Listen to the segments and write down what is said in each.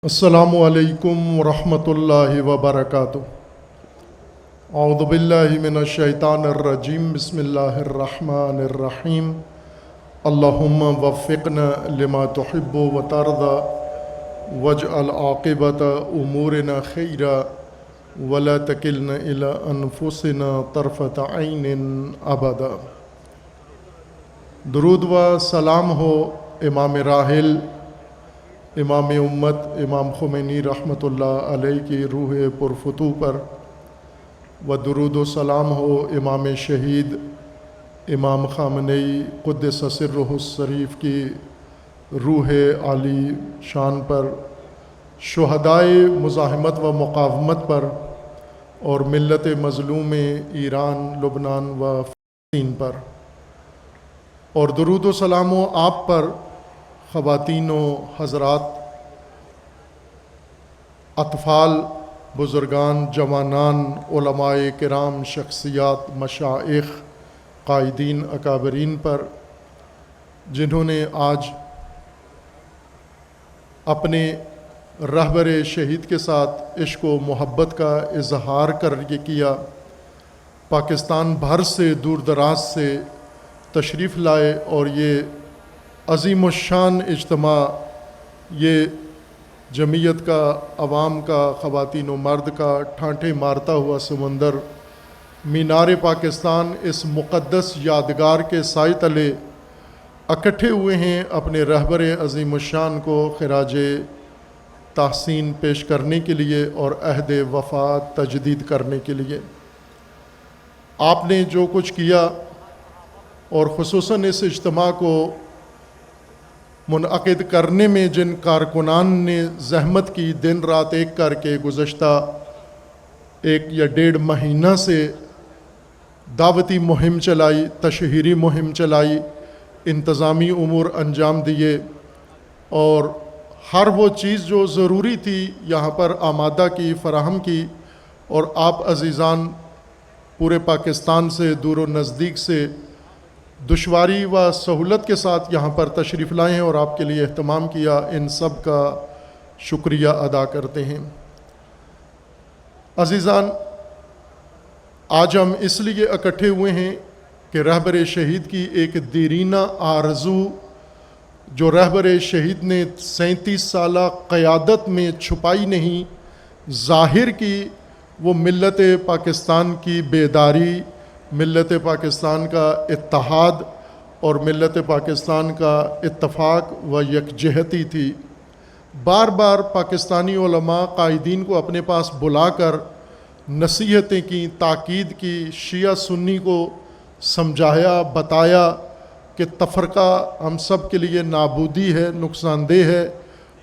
السلام علیکم ورحمۃ اللہ وبرکاتہ۔ اعوذ باللہ من الشیطان الرجیم، بسم اللہ الرحمن الرحیم۔ اللہم وفقنا لما تحب وترضى واجعل عاقبۃ امورنا خیرا ولا تکلنا الی انفسنا طرفۃ عین ابدا۔ درود و سلام ہو امام راحل امام امت امام خمینی رحمۃ اللہ علیہ کی روح پرفتوح پر، و درود و سلام ہو امام شہید امام خامنئی قدس سرہ الشریف کی روح عالی شان پر، شہدائے مزاحمت و مقاومت پر، اور ملت مظلوم ایران، لبنان و فلسطین پر، اور درود و سلام ہو آپ پر خواتین و حضرات، اطفال، بزرگان، جوانان، علماء کرام، شخصیات، مشائخ، قائدین، اکابرین پر، جنہوں نے آج اپنے رہبر شہید کے ساتھ عشق و محبت کا اظہار کیا، پاکستان بھر سے دور دراز سے تشریف لائے اور یہ عظیم الشان اجتماع، یہ جمعیت کا، عوام کا، خواتین و مرد کا ٹھانٹے مارتا ہوا سمندر مینار پاکستان اس مقدس یادگار کے سائے تلے اکٹھے ہوئے ہیں اپنے رہبر عظیم الشان کو خراج تحسین پیش کرنے کے لیے اور عہد وفا تجدید کرنے کے لیے۔ آپ نے جو کچھ کیا اور خصوصاً اس اجتماع کو منعقد کرنے میں جن کارکنان نے زحمت کی، دن رات ایک کر کے گزشتہ 1 یا 1.5 مہینہ سے دعوتی مہم چلائی، تشہیری مہم چلائی، انتظامی امور انجام دیے، اور ہر وہ چیز جو ضروری تھی یہاں پر آمادہ کی، فراہم کی، اور آپ عزیزان پورے پاکستان سے، دور و نزدیک سے دشواری و سہولت کے ساتھ یہاں پر تشریف لائے ہیں اور آپ کے لیے اہتمام کیا، ان سب کا شکریہ ادا کرتے ہیں۔ عزیزان، آج ہم اس لیے اکٹھے ہوئے ہیں کہ رہبر شہید کی ایک دیرینہ آرزو جو رہبر شہید نے 37 سالہ قیادت میں چھپائی نہیں، ظاہر کی، وہ ملت پاکستان کی بیداری، ملت پاکستان کا اتحاد اور ملت پاکستان کا اتفاق و یکجہتی تھی۔ بار بار پاکستانی علماء، قائدین کو اپنے پاس بلا کر نصیحتیں کی، تاکید کی، شیعہ سنی کو سمجھایا، بتایا کہ تفرقہ ہم سب کے لیے نابودی ہے، نقصان دہ ہے،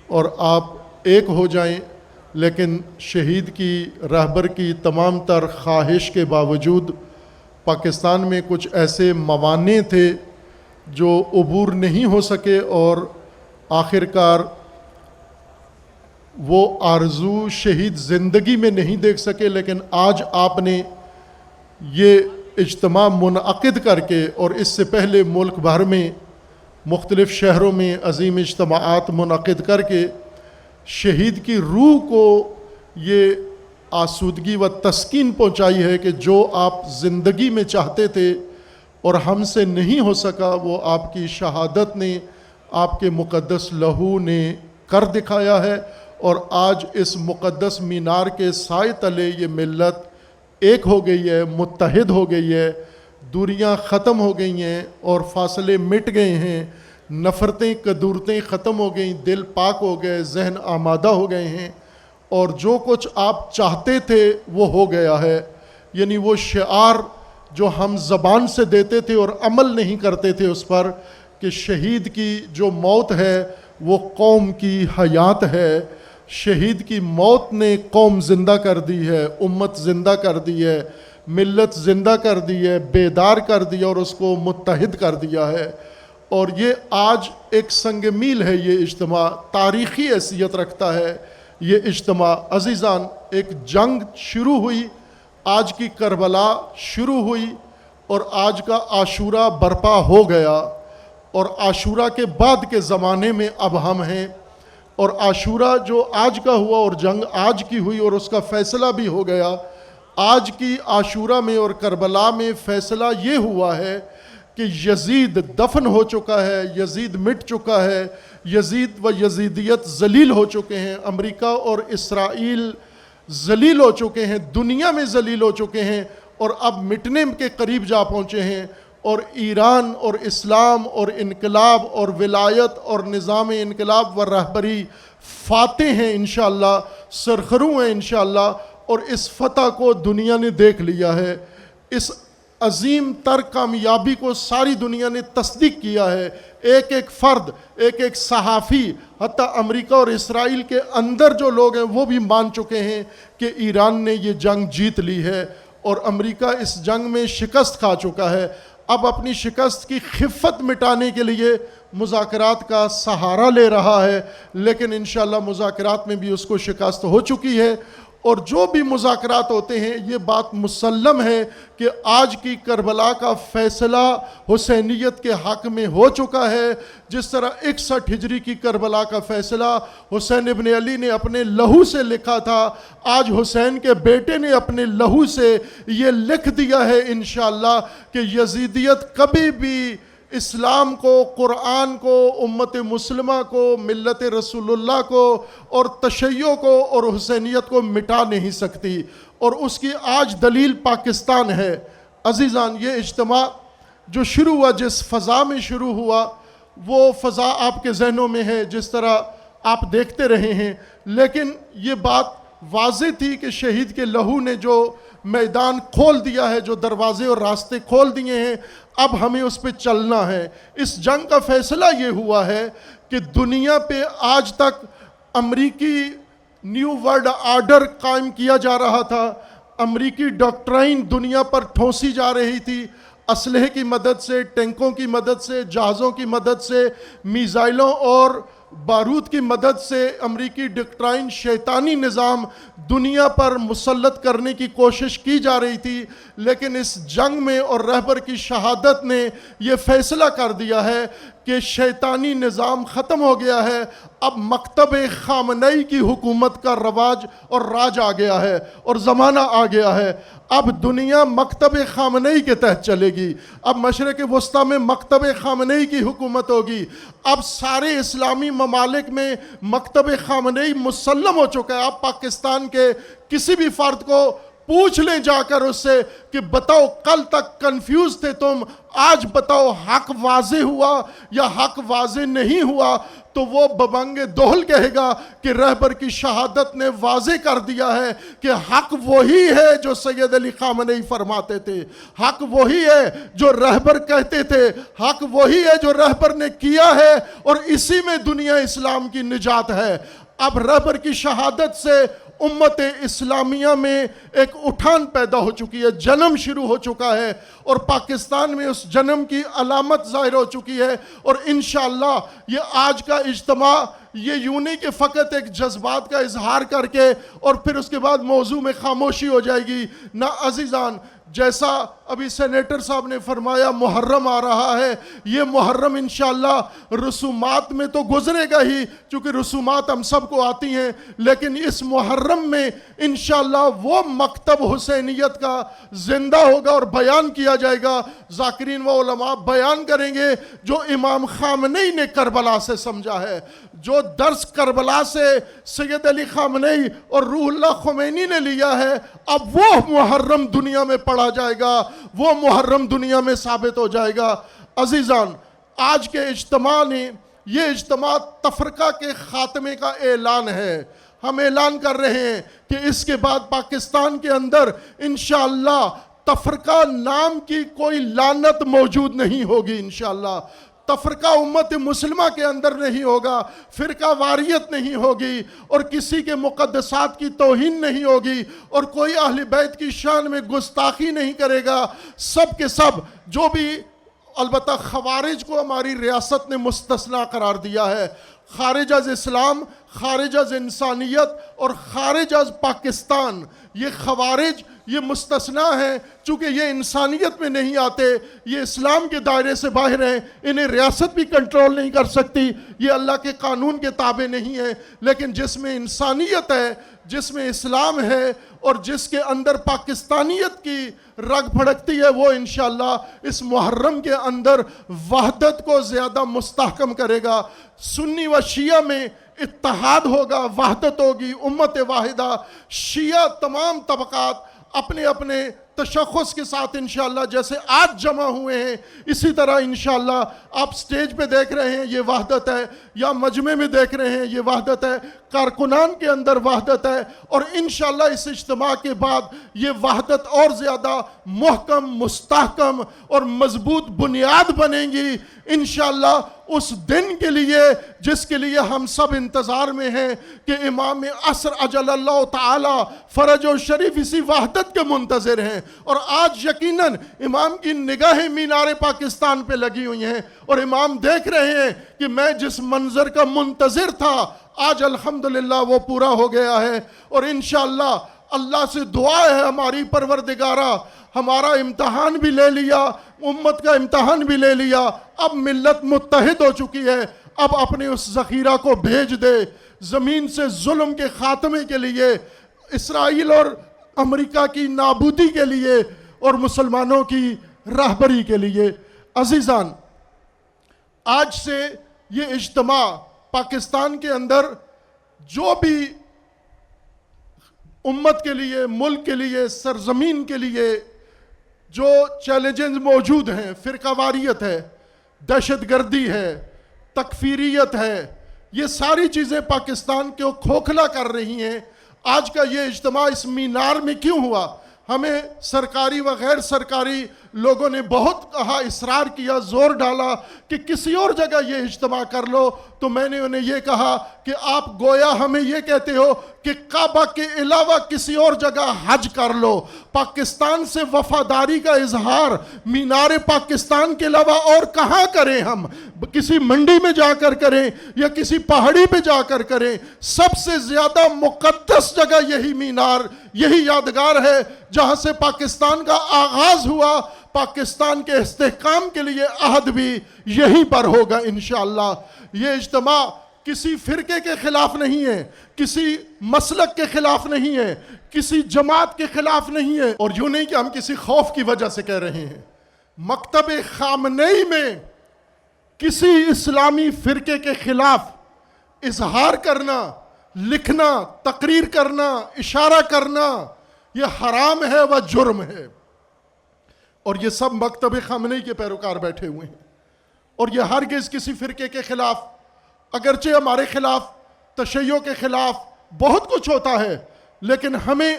اور آپ ایک ہو جائیں، لیکن شہید کی، رہبر کی تمام تر خواہش کے باوجود پاکستان میں کچھ ایسے موانع تھے جو عبور نہیں ہو سکے، اور آخرکار وہ آرزو شہید زندگی میں نہیں دیکھ سکے۔ لیکن آج آپ نے یہ اجتماع منعقد کر کے، اور اس سے پہلے ملک بھر میں مختلف شہروں میں عظیم اجتماعات منعقد کر کے شہید کی روح کو یہ آسودگی و تسکین پہنچائی ہے کہ جو آپ زندگی میں چاہتے تھے اور ہم سے نہیں ہو سکا، وہ آپ کی شہادت نے، آپ کے مقدس لہو نے کر دکھایا ہے، اور آج اس مقدس مینار کے سائے تلے یہ ملت ایک ہو گئی ہے، متحد ہو گئی ہے، دوریاں ختم ہو گئی ہیں اور فاصلے مٹ گئے ہیں، نفرتیں، کدورتیں ختم ہو گئیں، دل پاک ہو گئے، ذہن آمادہ ہو گئے ہیں، اور جو کچھ آپ چاہتے تھے وہ ہو گیا ہے۔ یعنی وہ شعار جو ہم زبان سے دیتے تھے اور عمل نہیں کرتے تھے اس پر، کہ شہید کی جو موت ہے وہ قوم کی حیات ہے، شہید کی موت نے قوم زندہ کر دی ہے، امت زندہ کر دی ہے، ملت زندہ کر دی ہے، بیدار کر دیا اور اس کو متحد کر دیا ہے۔ اور یہ آج ایک سنگ میل ہے، یہ اجتماع تاریخی حیثیت رکھتا ہے۔ یہ اجتماع عزیزان، ایک جنگ شروع ہوئی، آج کی کربلا شروع ہوئی، اور آج کا عاشورہ برپا ہو گیا، اور عاشورہ کے بعد کے زمانے میں اب ہم ہیں۔ اور عاشورہ جو آج کا ہوا اور جنگ آج کی ہوئی اور اس کا فیصلہ بھی ہو گیا. آج کی عاشورہ میں اور کربلا میں فیصلہ یہ ہوا ہے کہ یزید دفن ہو چکا ہے, یزید مٹ چکا ہے, یزید و یزیدیت ذلیل ہو چکے ہیں, امریکہ اور اسرائیل ذلیل ہو چکے ہیں, دنیا میں ذلیل ہو چکے ہیں اور اب مٹنے کے قریب جا پہنچے ہیں. اور ایران اور اسلام اور انقلاب اور ولایت اور نظام انقلاب و رہبری فاتح ہیں انشاءاللہ, سرخرو ہیں انشاءاللہ. اور اس فتح کو دنیا نے دیکھ لیا ہے, اس عظیم تر کامیابی کو ساری دنیا نے تصدیق کیا ہے. ایک ایک فرد, ایک ایک صحافی, حتیٰ امریکہ اور اسرائیل کے اندر جو لوگ ہیں وہ بھی مان چکے ہیں کہ ایران نے یہ جنگ جیت لی ہے اور امریکہ اس جنگ میں شکست کھا چکا ہے. اب اپنی شکست کی خفت مٹانے کے لیے مذاکرات کا سہارا لے رہا ہے, لیکن انشاءاللہ مذاکرات میں بھی اس کو شکست ہو چکی ہے. اور جو بھی مذاکرات ہوتے ہیں یہ بات مسلم ہے کہ آج کی کربلا کا فیصلہ حسینیت کے حق میں ہو چکا ہے. جس طرح 61 ہجری کی کربلا کا فیصلہ حسین ابن علی نے اپنے لہو سے لکھا تھا, آج حسین کے بیٹے نے اپنے لہو سے یہ لکھ دیا ہے انشاءاللہ کہ یزیدیت کبھی بھی اسلام کو, قرآن کو, امت مسلمہ کو, ملت رسول اللہ کو اور تشیع کو اور حسینیت کو مٹا نہیں سکتی. اور اس کی آج دلیل پاکستان ہے. عزیزان, یہ اجتماع جو شروع ہوا, جس فضا میں شروع ہوا, وہ فضا آپ کے ذہنوں میں ہے جس طرح آپ دیکھتے رہے ہیں. لیکن یہ بات واضح تھی کہ شہید کے لہو نے جو میدان کھول دیا ہے, جو دروازے اور راستے کھول دیے ہیں, اب ہمیں اس پہ چلنا ہے. اس جنگ کا فیصلہ یہ ہوا ہے کہ دنیا پہ آج تک امریکی نیو ورلڈ آرڈر قائم کیا جا رہا تھا, امریکی ڈاکٹرائن دنیا پر ٹھونسی جا رہی تھی, اسلحے کی مدد سے, ٹینکوں کی مدد سے, جہازوں کی مدد سے, میزائلوں اور بارود کی مدد سے امریکی ڈاکٹرائن شیطانی نظام دنیا پر مسلط کرنے کی کوشش کی جا رہی تھی. لیکن اس جنگ میں اور رہبر کی شہادت نے یہ فیصلہ کر دیا ہے کہ شیطانی نظام ختم ہو گیا ہے, اب مکتب خامنئی کی حکومت کا رواج اور راج آ گیا ہے اور زمانہ آ گیا ہے. اب دنیا مکتب خامنئی کے تحت چلے گی, اب مشرق وسطیٰ میں مکتب خامنئی کی حکومت ہوگی. اب سارے اسلامی ممالک میں مکتب خامنئی مسلم ہو چکا ہے. اب پاکستان کے کسی بھی فرد کو پوچھ لیں جا کر اس سے کہ بتاؤ کل تک کنفیوز تھے تم, آج بتاؤ حق واضح ہوا یا حق واضح نہیں ہوا, تو وہ ببنگ دوہل کہے گا کہ رہبر کی شہادت نے واضح کر دیا ہے کہ حق وہی ہے جو سید علی خامنئی فرماتے تھے, حق وہی ہے جو رہبر کہتے تھے, حق وہی ہے جو رہبر نے کیا ہے اور اسی میں دنیا اسلام کی نجات ہے. اب رہبر کی شہادت سے امت اسلامیہ میں ایک اٹھان پیدا ہو چکی ہے, جنم شروع ہو چکا ہے اور پاکستان میں اس جنم کی علامت ظاہر ہو چکی ہے. اور انشاءاللہ یہ آج کا اجتماع یہ یوں نہیں کہ فقط ایک جذبات کا اظہار کر کے اور پھر اس کے بعد موضوع میں خاموشی ہو جائے گی. نہ عزیزان, جیسا ابھی سینیٹر صاحب نے فرمایا محرم آ رہا ہے, یہ محرم انشاءاللہ رسومات میں تو گزرے گا ہی, چونکہ رسومات ہم سب کو آتی ہیں, لیکن اس محرم میں انشاءاللہ وہ مکتب حسینیت کا زندہ ہوگا اور بیان کیا جائے گا. ذاکرین و علماء بیان کریں گے جو امام خامنئی نے کربلا سے سمجھا ہے, جو درس کربلا سے سید علی خامنئی اور روح اللہ خمینی نے لیا ہے. اب وہ محرم دنیا میں پڑھا جائے گا, وہ محرم دنیا میں ثابت ہو جائے گا. عزیزان, آج کے اجتماع نے, یہ اجتماع تفرقہ کے خاتمے کا اعلان ہے. ہم اعلان کر رہے ہیں کہ اس کے بعد پاکستان کے اندر انشاءاللہ تفرقہ نام کی کوئی لعنت موجود نہیں ہوگی. انشاءاللہ تفرقہ امت مسلمہ کے اندر نہیں ہوگا, فرقہ واریت نہیں ہوگی اور کسی کے مقدسات کی توہین نہیں ہوگی اور کوئی اہل بیت کی شان میں گستاخی نہیں کرے گا. سب کے سب جو بھی, البتہ خوارج کو ہماری ریاست نے مستثنی قرار دیا ہے, خارج از اسلام, خارج از انسانیت اور خارج از پاکستان. یہ خوارج یہ مستثنا ہیں، چونکہ یہ انسانیت میں نہیں آتے، یہ اسلام کے دائرے سے باہر ہیں، انہیں ریاست بھی کنٹرول نہیں کر سکتی، یہ اللہ کے قانون کے تابع نہیں ہے، لیکن جس میں انسانیت ہے، جس میں اسلام ہے اور جس کے اندر پاکستانیت کی رگ پھڑکتی ہے، وہ انشاءاللہ اس محرم کے اندر وحدت کو زیادہ مستحکم کرے گا۔ سنی و شیعہ میں اتحاد ہوگا، وحدت ہوگی، امت واحدہ، شیعہ تمام طبقات اپنے اپنے تشخص کے ساتھ انشاءاللہ جیسے آج جمع ہوئے ہیں، اسی طرح انشاءاللہ آپ سٹیج پہ دیکھ رہے ہیں یہ وحدت ہے، یا مجمع میں دیکھ رہے ہیں یہ وحدت ہے، کارکنان کے اندر وحدت ہے، اور انشاءاللہ اس اجتماع کے بعد یہ وحدت اور زیادہ محکم، مستحکم اور مضبوط بنیاد بنے گی انشاءاللہ اس دن کے لیے جس کے لیے ہم سب انتظار میں ہیں کہ امام عصر اجل اللہ تعالی فرج و شریف اسی وحدت کے منتظر ہیں، اور آج یقیناً امام کی نگاہیں مینار پاکستان پہ لگی ہوئی ہیں، اور امام دیکھ رہے ہیں کہ میں جس منظر کا منتظر تھا آج الحمدللہ وہ پورا ہو گیا ہے، اور انشاءاللہ اللہ سے دعا ہے ہماری پروردگارہ ہمارا امتحان بھی لے لیا، امت کا امتحان بھی لے لیا، اب ملت متحد ہو چکی ہے، اب اپنے اس ذخیرہ کو بھیج دے زمین سے ظلم کے خاتمے کے لیے، اسرائیل اور امریکہ کی نابودی کے لیے اور مسلمانوں کی راہبری کے لیے۔ عزیزان، آج سے یہ اجتماع پاکستان کے اندر جو بھی امت کے لیے، ملک کے لیے، سرزمین کے لیے جو چیلنجز موجود ہیں، فرقہ واریت ہے، دہشت گردی ہے، تکفیریت ہے، یہ ساری چیزیں پاکستان کو کھوکھلا کر رہی ہیں۔ آج کا یہ اجتماع اس مینار میں کیوں ہوا؟ ہمیں سرکاری و غیر سرکاری لوگوں نے بہت کہا، اصرار کیا، زور ڈالا کہ کسی اور جگہ یہ اجتماع کر لو، تو میں نے انہیں یہ کہا کہ آپ گویا ہمیں یہ کہتے ہو کہ کعبہ کے علاوہ کسی اور جگہ حج کر لو۔ پاکستان سے وفاداری کا اظہار مینار پاکستان کے علاوہ اور کہاں کریں؟ ہم کسی منڈی میں جا کر کریں یا کسی پہاڑی پہ جا کر کریں؟ سب سے زیادہ مقدس جگہ یہی مینار، یہی یادگار ہے جہاں سے پاکستان کا آغاز ہوا، پاکستان کے استحکام کے لیے عہد بھی یہیں پر ہوگا انشاءاللہ۔ یہ اجتماع کسی فرقے کے خلاف نہیں ہے، کسی مسلک کے خلاف نہیں ہے، کسی جماعت کے خلاف نہیں ہے، اور یوں نہیں کہ ہم کسی خوف کی وجہ سے کہہ رہے ہیں۔ مکتب خامنئی میں کسی اسلامی فرقے کے خلاف اظہار کرنا، لکھنا، تقریر کرنا، اشارہ کرنا یہ حرام ہے و جرم ہے، اور یہ سب مکتب خامنئی کے پیروکار بیٹھے ہوئے ہیں، اور یہ ہرگز کسی فرقے کے خلاف، اگرچہ ہمارے خلاف تشیع کے خلاف بہت کچھ ہوتا ہے، لیکن ہمیں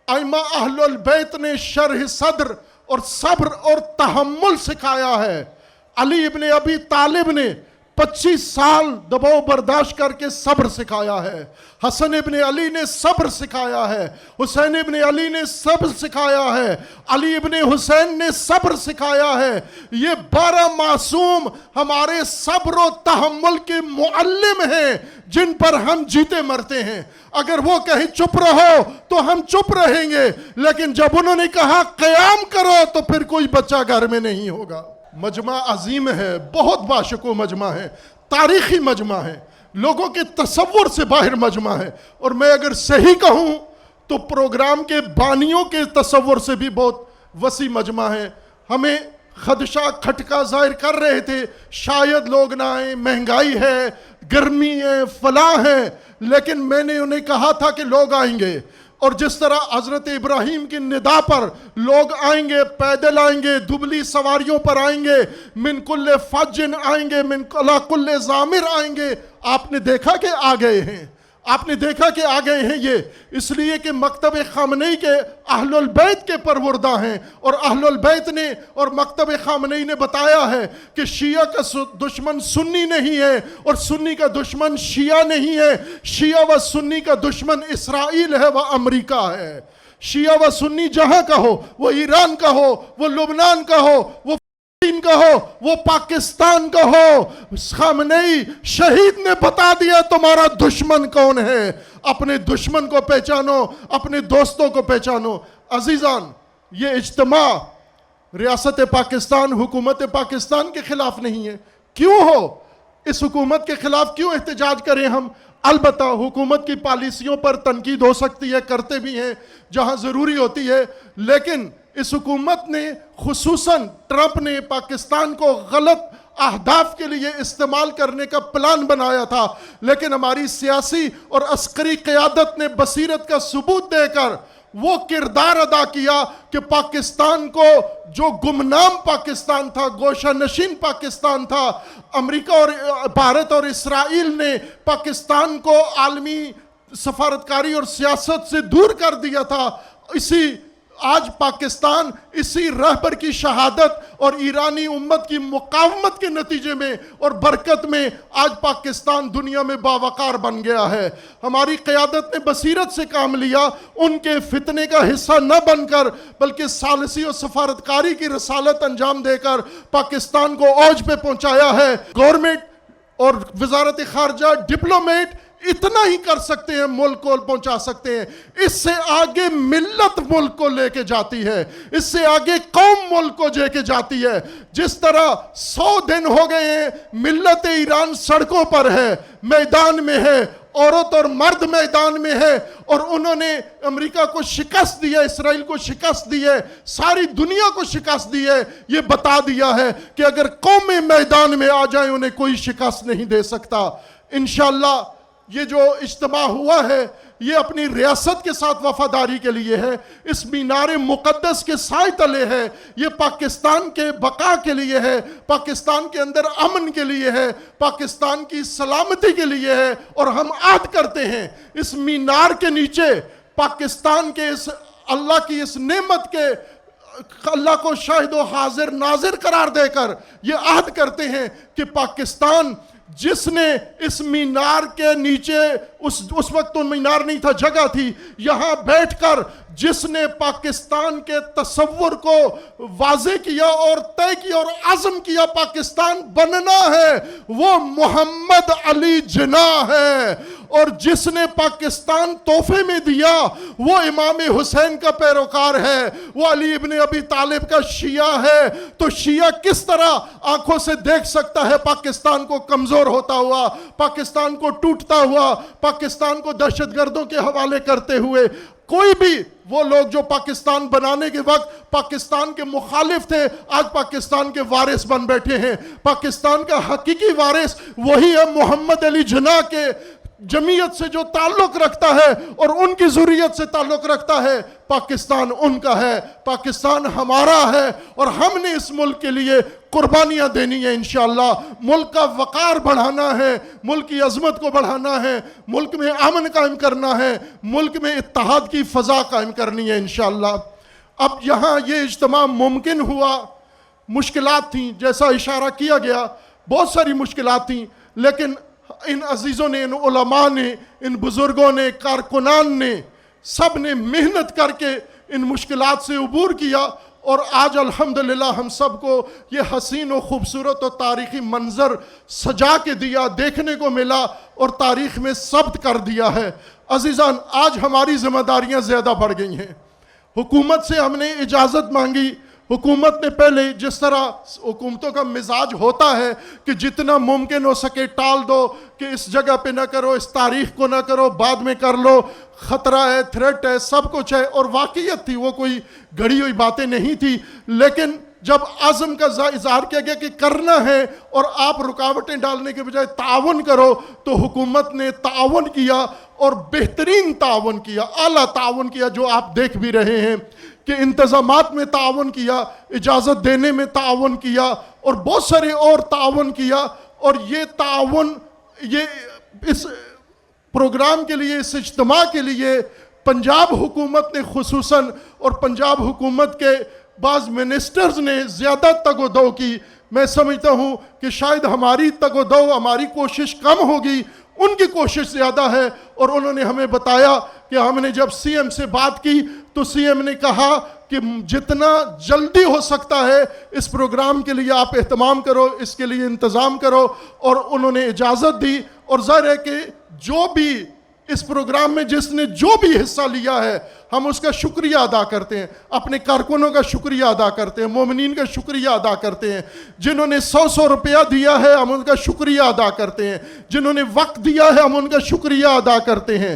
ائمہ اہل البیت نے شرح صدر اور صبر اور تحمل سکھایا ہے۔ علی ابن ابی طالب نے 25 سال دباؤ برداشت کر کے صبر سکھایا ہے، حسن ابن علی نے صبر سکھایا ہے، حسین ابن علی نے صبر سکھایا ہے، علی ابن حسین نے صبر سکھایا ہے۔ یہ 12 معصوم ہمارے صبر و تحمل کے معلم ہیں جن پر ہم جیتے مرتے ہیں۔ اگر وہ کہیں چپ رہو تو ہم چپ رہیں گے، لیکن جب انہوں نے کہا قیام کرو تو پھر کوئی بچہ گھر میں نہیں ہوگا۔ مجمع عظیم ہے، بہت باشکوہ مجمع ہے، تاریخی مجمع ہے، لوگوں کے تصور سے باہر مجمع ہے، اور میں اگر صحیح کہوں تو پروگرام کے بانیوں کے تصور سے بھی بہت وسیع مجمع ہے۔ ہمیں خدشہ کھٹکا ظاہر کر رہے تھے شاید لوگ نہ آئیں، مہنگائی ہے، گرمی ہے، فلاں ہے، لیکن میں نے انہیں کہا تھا کہ لوگ آئیں گے، اور جس طرح حضرت ابراہیم کی ندا پر لوگ آئیں گے، پیدل آئیں گے، دبلی سواریوں پر آئیں گے، من کل فجن آئیں گے، من کل ضامر آئیں گے، آپ نے دیکھا کہ آ گئے ہیں، آپ نے دیکھا کہ آ گئے ہیں۔ یہ اس لیے کہ مکتب خامنئی کے اہل البیت کے پروردہ ہیں، اور اہل البیت نے اور مکتب خامنئی نے بتایا ہے کہ شیعہ کا دشمن سنی نہیں ہے اور سنی کا دشمن شیعہ نہیں ہے، شیعہ و سنی کا دشمن اسرائیل ہے و امریکہ ہے۔ شیعہ و سنی جہاں کا ہو، وہ ایران کا ہو، وہ لبنان کا ہو، وہ کا ہو، وہ پاکستان کا ہو، خامنئی شہید نے بتا دیا تمہارا دشمن کون ہے۔ اپنے دشمن کو پہچانو، اپنے دوستوں کو پہچانو۔ عزیزان، یہ اجتماع ریاست پاکستان، حکومت پاکستان کے خلاف نہیں ہے. کیوں ہو؟ اس حکومت کے خلاف کیوں احتجاج کریں ہم؟ البتہ حکومت کی پالیسیوں پر تنقید ہو سکتی ہے، کرتے بھی ہیں جہاں ضروری ہوتی ہے، لیکن اس حکومت نے خصوصاً ٹرمپ نے پاکستان کو غلط اہداف کے لیے استعمال کرنے کا پلان بنایا تھا، لیکن ہماری سیاسی اور عسکری قیادت نے بصیرت کا ثبوت دے کر وہ کردار ادا کیا کہ پاکستان کو، جو گمنام پاکستان تھا، گوشہ نشین پاکستان تھا، امریکہ اور بھارت اور اسرائیل نے پاکستان کو عالمی سفارتکاری اور سیاست سے دور کر دیا تھا. آج پاکستان اسی رہبر کی شہادت اور ایرانی امت کی مقاومت کے نتیجے میں اور برکت میں آج پاکستان دنیا میں باوقار بن گیا ہے. ہماری قیادت نے بصیرت سے کام لیا، ان کے فتنے کا حصہ نہ بن کر بلکہ ثالثی اور سفارتکاری کی رسالت انجام دے کر پاکستان کو اوج پہ پہنچایا ہے. گورنمنٹ اور وزارت خارجہ، ڈپلومیٹ اتنا ہی کر سکتے ہیں، ملک کو پہنچا سکتے ہیں. اس سے آگے ملت ملک کو لے کے جاتی ہے، اس سے آگے قوم ملک کو لے کے جاتی ہے. جس طرح 100 دن ہو گئے ہیں ملت ایران سڑکوں پر ہے، میدان میں ہے، عورت اور مرد میدان میں ہے، اور انہوں نے امریکہ کو شکست دی ہے، اسرائیل کو شکست دی ہے، ساری دنیا کو شکست دی ہے. یہ بتا دیا ہے کہ اگر قومیں میدان میں آ جائیں انہیں کوئی شکست نہیں دے سکتا. انشاءاللہ یہ جو اجتماع ہوا ہے یہ اپنی ریاست کے ساتھ وفاداری کے لیے ہے، اس مینار مقدس کے سائے تلے ہے، یہ پاکستان کے بقا کے لیے ہے، پاکستان کے اندر امن کے لیے ہے، پاکستان کی سلامتی کے لیے ہے. اور ہم عہد کرتے ہیں اس مینار کے نیچے پاکستان کے اس اللہ کی اس نعمت کے اللہ کو شاہد و حاضر ناظر قرار دے کر یہ عہد کرتے ہیں کہ پاکستان جس نے اس مینار کے نیچے، اس وقت تو مینار نہیں تھا، جگہ تھی، یہاں بیٹھ کر جس نے پاکستان کے تصور کو واضح کیا اور طے کیا اور عزم کیا پاکستان بننا ہے، وہ محمد علی جناح ہے. اور جس نے پاکستان تحفے میں دیا وہ امام حسین کا پیروکار ہے، وہ علی ابن ابی طالب کا شیعہ ہے. تو شیعہ کس طرح آنکھوں سے دیکھ سکتا ہے پاکستان کو کمزور ہوتا ہوا، پاکستان کو ٹوٹتا ہوا، پاکستان کو دہشت گردوں کے حوالے کرتے ہوئے؟ کوئی بھی وہ لوگ جو پاکستان بنانے کے وقت پاکستان کے مخالف تھے آج پاکستان کے وارث بن بیٹھے ہیں. پاکستان کا حقیقی وارث وہی ہے محمد علی جناح کے جمعیت سے جو تعلق رکھتا ہے اور ان کی ذریت سے تعلق رکھتا ہے. پاکستان ان کا ہے، پاکستان ہمارا ہے، اور ہم نے اس ملک کے لیے قربانیاں دینی ہیں. انشاءاللہ ملک کا وقار بڑھانا ہے، ملک کی عظمت کو بڑھانا ہے، ملک میں امن قائم کرنا ہے، ملک میں اتحاد کی فضا قائم کرنی ہے انشاءاللہ. اب یہاں یہ اجتماع ممکن ہوا، مشکلات تھیں جیسا اشارہ کیا گیا، بہت ساری مشکلات تھیں، لیکن ان عزیزوں نے، ان علماء نے، ان بزرگوں نے، کارکنان نے، سب نے محنت کر کے ان مشکلات سے عبور کیا، اور آج الحمدللہ ہم سب کو یہ حسین و خوبصورت و تاریخی منظر سجا کے دیا، دیکھنے کو ملا اور تاریخ میں ثبت کر دیا ہے. عزیزان، آج ہماری ذمہ داریاں زیادہ بڑھ گئی ہیں. حکومت سے ہم نے اجازت مانگی. حکومت نے پہلے، جس طرح حکومتوں کا مزاج ہوتا ہے کہ جتنا ممکن ہو سکے ٹال دو کہ اس جگہ پہ نہ کرو، اس تاریخ کو نہ کرو، بعد میں کر لو، خطرہ ہے، تھریٹ ہے، سب کچھ ہے، اور واقعیت تھی، وہ کوئی گھڑی ہوئی باتیں نہیں تھی. لیکن جب عزم کا اظہار کیا گیا کہ کرنا ہے اور آپ رکاوٹیں ڈالنے کے بجائے تعاون کرو، تو حکومت نے تعاون کیا اور بہترین تعاون کیا، اعلیٰ تعاون کیا، جو آپ دیکھ بھی رہے ہیں کہ انتظامات میں تعاون کیا، اجازت دینے میں تعاون کیا، اور بہت سارے اور تعاون کیا. اور یہ تعاون، یہ اس پروگرام کے لیے، اس اجتماع کے لیے پنجاب حکومت نے خصوصاً اور پنجاب حکومت کے بعض منسٹرز نے زیادہ تگ و دو کی. میں سمجھتا ہوں کہ شاید ہماری تگ و دو، ہماری کوشش کم ہوگی، ان کی کوشش زیادہ ہے. اور انہوں نے ہمیں بتایا کہ ہم نے جب سی ایم سے بات کی تو سی ایم نے کہا کہ جتنا جلدی ہو سکتا ہے اس پروگرام کے لیے آپ اہتمام کرو، اس کے لیے انتظام کرو، اور انہوں نے اجازت دی. اور ظاہر ہے کہ جو بھی اس پروگرام میں جس نے جو بھی حصہ لیا ہے ہم اس کا شکریہ ادا کرتے ہیں، اپنے کارکنوں کا شکریہ ادا کرتے ہیں، مومنین کا شکریہ ادا کرتے ہیں، جنہوں نے 100 روپیہ دیا ہے ہم ان کا شکریہ ادا کرتے ہیں، جنہوں نے وقت دیا ہے ہم ان کا شکریہ ادا کرتے ہیں۔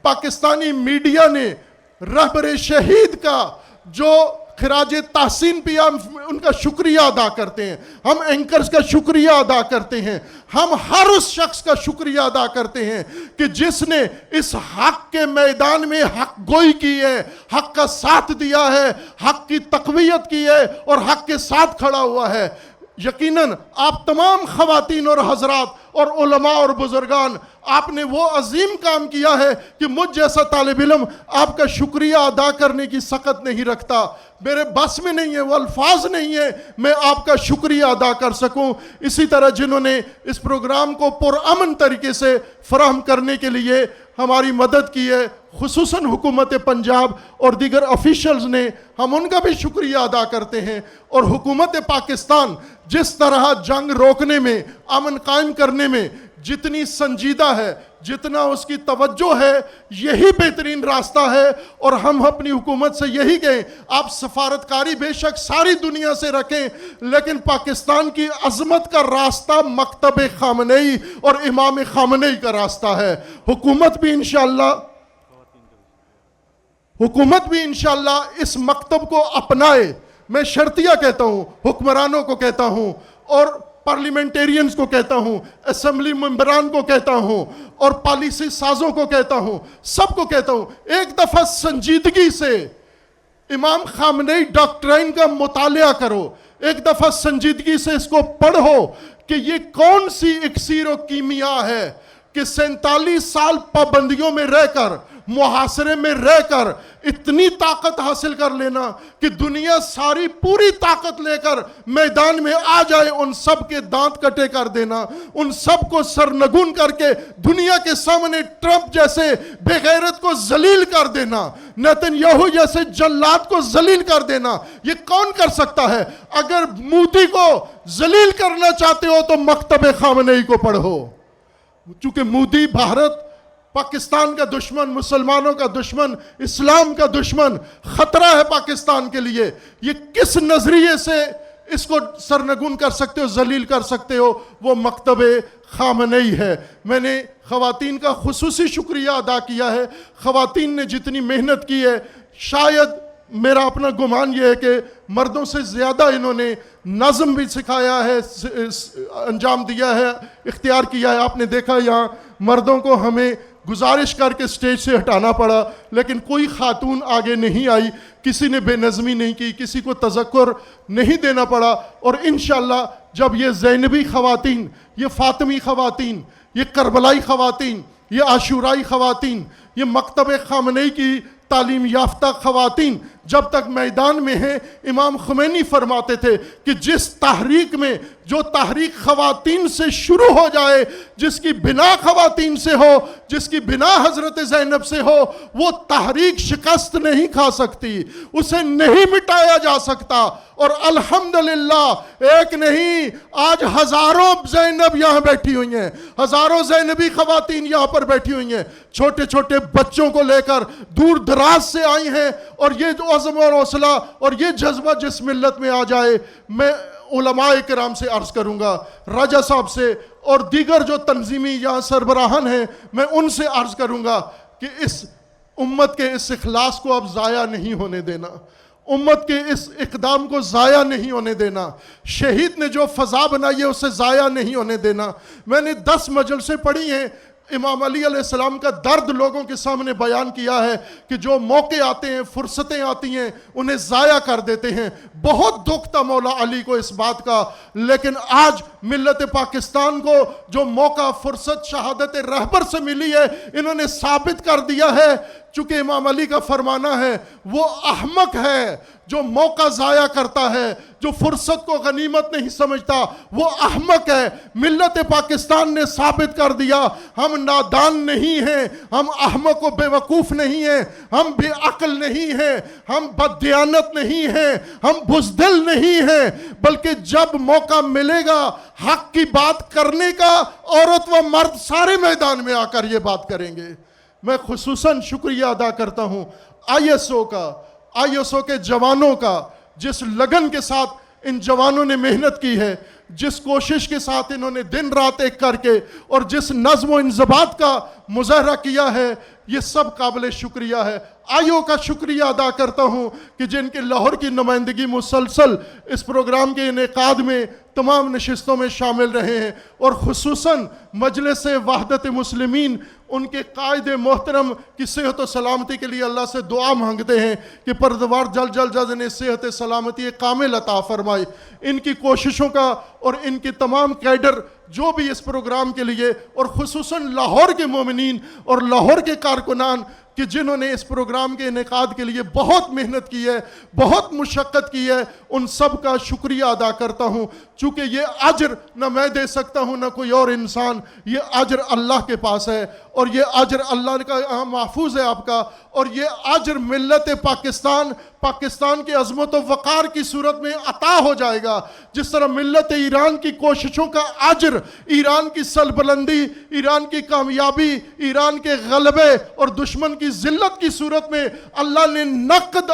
پاکستانی میڈیا نے رہبر شہید کا جو خراج تحسین پیا ان کا شکریہ ادا کرتے ہیں، ہم اینکرز کا شکریہ ادا کرتے ہیں، ہم ہر اس شخص کا شکریہ ادا کرتے ہیں کہ جس نے اس حق کے میدان میں حق گوئی کی ہے، حق کا ساتھ دیا ہے، حق کی تقویت کی ہے اور حق کے ساتھ کھڑا ہوا ہے۔ یقیناً آپ تمام خواتین اور حضرات اور علماء اور بزرگان، آپ نے وہ عظیم کام کیا ہے کہ مجھ جیسا طالب علم آپ کا شکریہ ادا کرنے کی سخت نہیں رکھتا، میرے بس میں نہیں ہے، وہ الفاظ نہیں ہے میں آپ کا شکریہ ادا کر سکوں۔ اسی طرح جنہوں نے اس پروگرام کو پرامن طریقے سے فراہم کرنے کے لیے ہماری مدد کی ہے، خصوصاً حکومت پنجاب اور دیگر آفیشلز نے، ہم ان کا بھی شکریہ ادا کرتے ہیں۔ اور حکومت پاکستان جس طرح جنگ روکنے میں، امن قائم کرنے میں جتنی سنجیدہ ہے، جتنا اس کی توجہ ہے، یہی بہترین راستہ ہے۔ اور ہم اپنی حکومت سے یہی کہیں، آپ سفارتکاری بے شک ساری دنیا سے رکھیں، لیکن پاکستان کی عظمت کا راستہ مکتب خامنئی اور امام خامنئی کا راستہ ہے۔ حکومت بھی انشاءاللہ اس مکتب کو اپنائے۔ میں شرطیہ کہتا ہوں، حکمرانوں کو کہتا ہوں اور پارلیمنٹیرینز کو کہتا ہوں، اسمبلی ممبران کو کہتا ہوں اور پالیسی سازوں کو کہتا ہوں، سب کو کہتا ہوں، ایک دفعہ سنجیدگی سے امام خامنئی ڈاکٹرائن کا مطالعہ کرو، ایک دفعہ سنجیدگی سے اس کو پڑھو کہ یہ کون سی اکسیر و کیمیا ہے کہ 47 سال پابندیوں میں رہ کر، محاصرے میں رہ کر اتنی طاقت حاصل کر لینا کہ دنیا ساری پوری طاقت لے کر میدان میں آ جائے، ان سب کے دانت کٹے کر دینا، ان سب کو سرنگون کر کے دنیا کے سامنے ٹرمپ جیسے بے غیرت کو ذلیل کر دینا، نیتن یاہو جیسے جلاد کو ذلیل کر دینا، یہ کون کر سکتا ہے؟ اگر مودی کو ذلیل کرنا چاہتے ہو تو مکتب خامنئی کو پڑھو، چونکہ مودی بھارت، پاکستان کا دشمن، مسلمانوں کا دشمن، اسلام کا دشمن، خطرہ ہے پاکستان کے لیے۔ یہ کس نظریے سے اس کو سرنگون کر سکتے ہو، ذلیل کر سکتے ہو؟ وہ مکتب خامنئی ہے۔ میں نے خواتین کا خصوصی شکریہ ادا کیا ہے، خواتین نے جتنی محنت کی ہے، شاید میرا اپنا گمان یہ ہے کہ مردوں سے زیادہ انہوں نے نظم بھی سکھایا ہے، انجام دیا ہے، اختیار کیا ہے۔ آپ نے دیکھا یہاں مردوں کو ہمیں گزارش کر کے سٹیج سے ہٹانا پڑا، لیکن کوئی خاتون آگے نہیں آئی، کسی نے بے نظمی نہیں کی، کسی کو تذکر نہیں دینا پڑا۔ اور انشاءاللہ جب یہ زینبی خواتین، یہ فاطمی خواتین، یہ کربلائی خواتین، یہ عاشورائی خواتین، یہ مکتب خامنئی کی تعلیم یافتہ خواتین جب تک میدان میں ہیں، امام خمینی فرماتے تھے کہ جس تحریک میں، جو تحریک خواتین سے شروع ہو جائے، جس کی بنا خواتین سے ہو، جس کی بنا حضرت زینب سے ہو، وہ تحریک شکست نہیں کھا سکتی، اسے نہیں مٹایا جا سکتا۔ اور الحمدللہ ایک نہیں، آج ہزاروں زینب یہاں بیٹھی ہوئی ہیں، ہزاروں زینبی خواتین یہاں پر بیٹھی ہوئی ہیں، چھوٹے چھوٹے بچوں کو لے کر دور دراز سے آئی ہیں۔ اور یہ جو عزم اور حوصلہ اور یہ جذبہ جس ملت میں آ جائے، میں علماء کرام سے عرض کروں گا، راجہ صاحب سے اور دیگر جو تنظیمی یا سربراہان ہیں، میں ان سے عرض کروں گا کہ اس امت کے اس اخلاص کو اب ضائع نہیں ہونے دینا، امت کے اس اقدام کو ضائع نہیں ہونے دینا، شہید نے جو فضا بنائی ہے اسے ضائع نہیں ہونے دینا۔ میں نے 10 مجلسیں پڑھی ہیں، امام علی علیہ السلام کا درد لوگوں کے سامنے بیان کیا ہے کہ جو موقع آتے ہیں، فرصتیں آتی ہیں، انہیں ضائع کر دیتے ہیں۔ بہت دکھ تھا مولا علی کو اس بات کا، لیکن آج ملت پاکستان کو جو موقع، فرصت شہادت رہبر سے ملی ہے، انہوں نے ثابت کر دیا ہے۔ چونکہ امام علی کا فرمانا ہے، وہ احمق ہے جو موقع ضائع کرتا ہے، جو فرصت کو غنیمت نہیں سمجھتا، وہ احمق ہے۔ ملت پاکستان نے ثابت کر دیا، ہم نادان نہیں ہیں، ہم احمق و بے وقوف نہیں ہیں، ہم بے عقل نہیں ہیں، ہم بددیانت نہیں ہیں، ہم بزدل نہیں ہیں، بلکہ جب موقع ملے گا حق کی بات کرنے کا، عورت و مرد سارے میدان میں آ کر یہ بات کریں گے۔ میں خصوصاً شکریہ ادا کرتا ہوں آئی ایس او کے جوانوں کا، جس لگن کے ساتھ ان جوانوں نے محنت کی ہے، جس کوشش کے ساتھ انہوں نے دن رات ایک کر کے اور جس نظم و انضباط کا مظاہرہ کیا ہے، یہ سب قابل شکریہ ہے۔ آئیو کا شکریہ ادا کرتا ہوں کہ جن کے لاہور کی نمائندگی مسلسل اس پروگرام کے انعقاد میں تمام نشستوں میں شامل رہے ہیں، اور خصوصاً مجلس وحدت مسلمین ان کے قائد محترم کی صحت و سلامتی کے لیے اللہ سے دعا مانگتے ہیں کہ پروردگار جلد انہیں صحت سلامتی کامل عطا فرمائے۔ ان کی کوششوں کا اور ان کی تمام کیڈر جو بھی اس پروگرام کے لیے، اور خصوصاً لاہور کے مومنین اور لاہور کے کارکنان کہ جنہوں نے اس پروگرام کے انعقاد کے لیے بہت محنت کی ہے، بہت مشقت کی ہے، ان سب کا شکریہ ادا کرتا ہوں۔ چونکہ یہ اجر نہ میں دے سکتا ہوں نہ کوئی اور انسان، یہ اجر اللہ کے پاس ہے، اور یہ اجر اللہ کا محفوظ ہے آپ کا، اور یہ اجر ملت پاکستان کی عظمت و وقار کی صورت میں عطا ہو جائے گا۔ جس طرح ملت ایران کی کوششوں کا اجر، ایران کی سربلندی، ایران کی کامیابی، ایران کے غلبے اور دشمن کی ذلت کی صورت میں اللہ نے نقد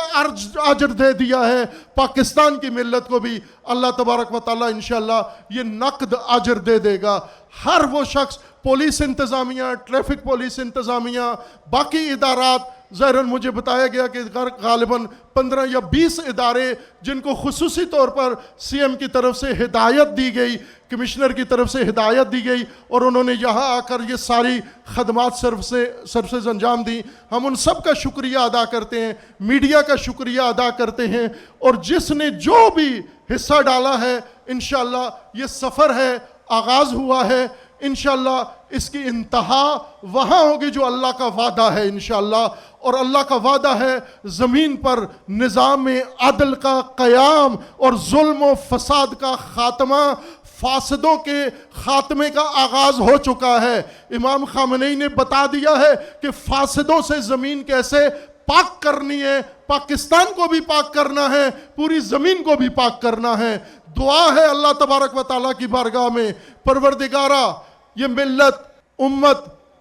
اجر دے دیا ہے، پاکستان کی ملت کو بھی اللہ تبارک و تعالیٰ انشاءاللہ یہ نقد اجر دے دے گا۔ ہر وہ شخص، پولیس انتظامیہ، ٹریفک پولیس انتظامیہ، باقی ادارات، ظاہراً مجھے بتایا گیا کہ غالباً 15 یا 20 ادارے جن کو خصوصی طور پر سی ایم کی طرف سے ہدایت دی گئی، کمشنر کی طرف سے ہدایت دی گئی، اور انہوں نے یہاں آ کر یہ ساری خدمات سروسز انجام دی۔ ہم ان سب کا شکریہ ادا کرتے ہیں، میڈیا کا شکریہ ادا کرتے ہیں، اور جس نے جو بھی حصہ ڈالا ہے، انشاءاللہ یہ سفر ہے، آغاز ہوا ہے، انشاءاللہ اس کی انتہا وہاں ہوگی جو اللہ کا وعدہ ہے انشاءاللہ، اور اللہ کا وعدہ ہے زمین پر نظام عدل کا قیام اور ظلم و فساد کا خاتمہ، فاسدوں کے خاتمے کا آغاز ہو چکا ہے۔ امام خامنئی نے بتا دیا ہے کہ فاسدوں سے زمین کیسے پاک کرنی ہے، پاکستان کو بھی پاک کرنا ہے، پوری زمین کو بھی پاک کرنا ہے۔ دعا ہے اللہ تبارک و تعالیٰ کی بارگاہ میں، پروردگارہ یہ ملت، امت،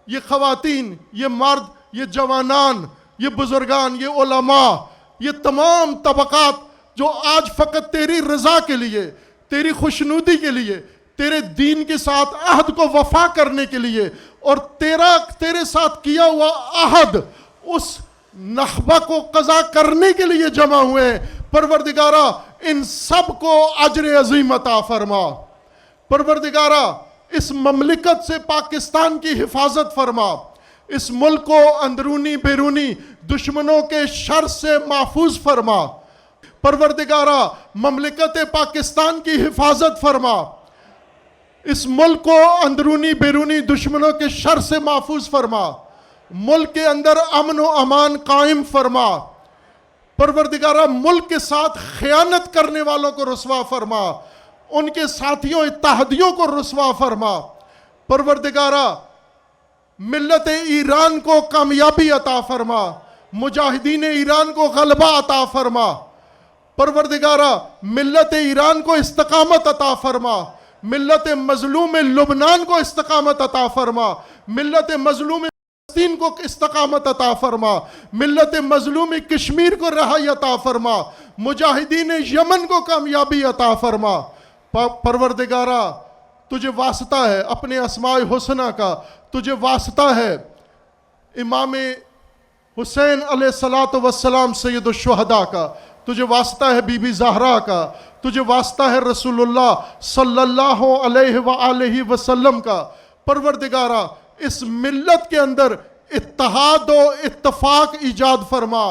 یہ خواتین، یہ مرد، یہ جوانان، یہ بزرگان، یہ علماء، یہ تمام طبقات جو آج فقط تیری رضا کے لیے، تیری خوشنودی کے لیے، تیرے دین کے ساتھ عہد کو وفا کرنے کے لیے، اور تیرے ساتھ کیا ہوا عہد اس نخبہ کو قضا کرنے کے لیے جمع ہوئے ہیں، پروردگارہ ان سب کو اجر عظیم عطا فرما۔ پروردگارہ اس مملکت سے پاکستان کی حفاظت فرما، اس ملک کو اندرونی بیرونی دشمنوں کے شر سے محفوظ فرما۔ پروردگارہ مملکت پاکستان کی حفاظت فرما، اس ملک کو اندرونی بیرونی دشمنوں کے شر سے محفوظ فرما، ملک کے اندر امن و امان قائم فرما۔ پروردگارہ ملک کے ساتھ خیانت کرنے والوں کو رسوا فرما، ان کے ساتھیوں اتحادیوں کو رسوا فرما۔ پروردگارہ ملت ایران کو کامیابی عطا فرما، مجاہدین ایران کو غلبہ عطا فرما۔ پروردگارہ ملت ایران کو استقامت عطا فرما، ملت مظلوم لبنان کو استقامت عطا فرما، ملت مظلوم فلسطین کو استقامت عطا فرما، ملت مظلوم کشمیر کو رہائی عطا فرما، مجاہدین یمن کو کامیابی عطا فرما۔ پروردگارہ تجھے واسطہ ہے اپنے اسماء حسنہ کا، تجھے واسطہ ہے امام حسین علیہ السلام سید الشہداء کا، تجھے واسطہ ہے بی بی زہرا کا، تجھے واسطہ ہے رسول اللہ صلی اللہ علیہ وآلہ وسلم کا۔ پروردگارہ اس ملت کے اندر اتحاد و اتفاق ایجاد فرما،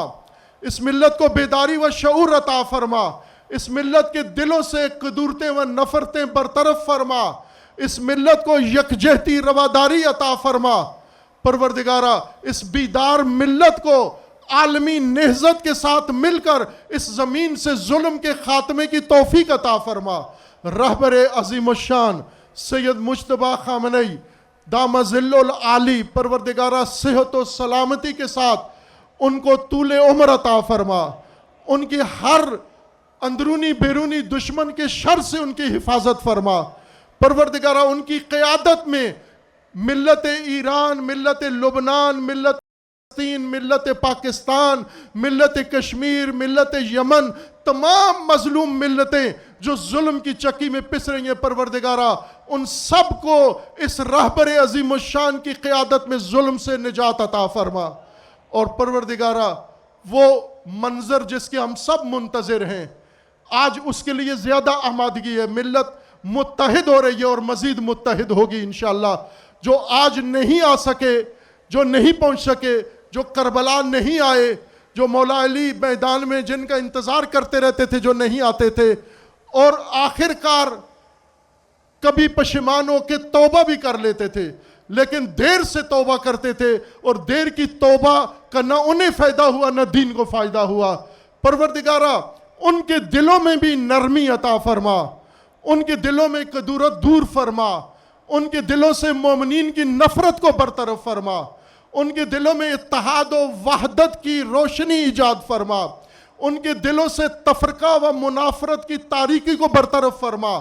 اس ملت کو بیداری و شعور عطا فرما، اس ملت کے دلوں سے قدورتیں و نفرتیں برطرف فرما، اس ملت کو یکجہتی رواداری عطا فرما۔ پروردگارہ اس بیدار ملت کو عالمی نہضت کے ساتھ مل کر اس زمین سے ظلم کے خاتمے کی توفیق عطا فرما۔ رہبر عظیم الشان سید مجتبیٰ خامنئی دامہ ظل العالی، پروردگارہ صحت و سلامتی کے ساتھ ان کو طول عمر عطا فرما، ان کی ہر اندرونی بیرونی دشمن کے شر سے ان کی حفاظت فرما۔ پروردگارہ ان کی قیادت میں ملت ایران، ملت لبنان، ملت فلسطین، ملت پاکستان، ملت کشمیر، ملت یمن، تمام مظلوم ملتیں جو ظلم کی چکی میں پس رہی ہیں پروردگارہ، ان سب کو اس رہبر عظیم الشان کی قیادت میں ظلم سے نجات عطا فرما۔ اور پروردگارہ وہ منظر جس کے ہم سب منتظر ہیں، آج اس کے لیے زیادہ آمادگی ہے، ملت متحد ہو رہی ہے اور مزید متحد ہوگی انشاءاللہ۔ جو آج نہیں آ سکے، جو نہیں پہنچ سکے، جو کربلا نہیں آئے، جو مولا علی میدان میں جن کا انتظار کرتے رہتے تھے، جو نہیں آتے تھے، اور آخر کار کبھی پشیمان ہو کے توبہ بھی کر لیتے تھے، لیکن دیر سے توبہ کرتے تھے، اور دیر کی توبہ کا نہ انہیں فائدہ ہوا نہ دین کو فائدہ ہوا۔ پروردگارہ ان کے دلوں میں بھی نرمی عطا فرما، ان کے دلوں میں کدورت دور فرما، ان کے دلوں سے مومنین کی نفرت کو برطرف فرما، ان کے دلوں میں اتحاد و وحدت کی روشنی ایجاد فرما، ان کے دلوں سے تفرقہ و منافرت کی تاریکی کو برطرف فرما،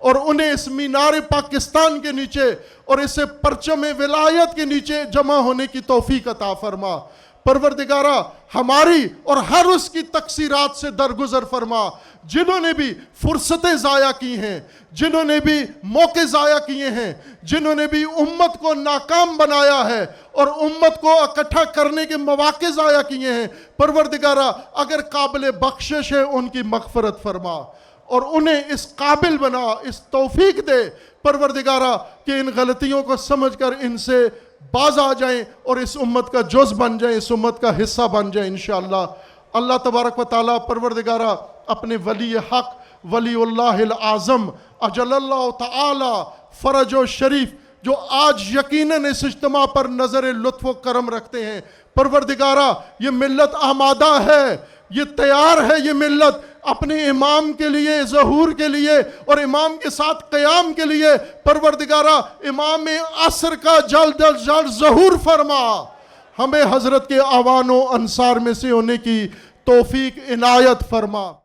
اور انہیں اس مینار پاکستان کے نیچے اور اس پرچم ولایت کے نیچے جمع ہونے کی توفیق عطا فرما۔ پروردگارہ ہماری اور ہر اس کی تقصیرات سے درگزر فرما، جنہوں نے بھی فرصتیں ضائع کی ہیں، جنہوں نے بھی موقع ضائع کیے ہیں، جنہوں نے بھی امت کو ناکام بنایا ہے اور امت کو اکٹھا کرنے کے مواقع ضائع کیے ہیں۔ پروردگارہ اگر قابل بخشش ہے ان کی مغفرت فرما، اور انہیں اس قابل بنا، اس توفیق دے پروردگارہ کہ ان غلطیوں کو سمجھ کر ان سے باز آ جائیں اور اس امت کا جز بن جائیں، اس امت کا حصہ بن جائیں انشاءاللہ۔ اللہ تبارک و تعالیٰ پروردگارہ اپنے ولی حق ولی اللہ العظم اجل اللہ تعالی فرج و شریف جو آج یقیناً اس اجتماع پر نظر لطف و کرم رکھتے ہیں، پروردگارہ یہ ملت آمادہ ہے، یہ تیار ہے، یہ ملت اپنے امام کے لیے، ظہور کے لیے اور امام کے ساتھ قیام کے لیے۔ پروردگارہ امام عصر کا جلد از جلد ظہور فرما، ہمیں حضرت کے اعوان و انصار میں سے ہونے کی توفیق عنایت فرما۔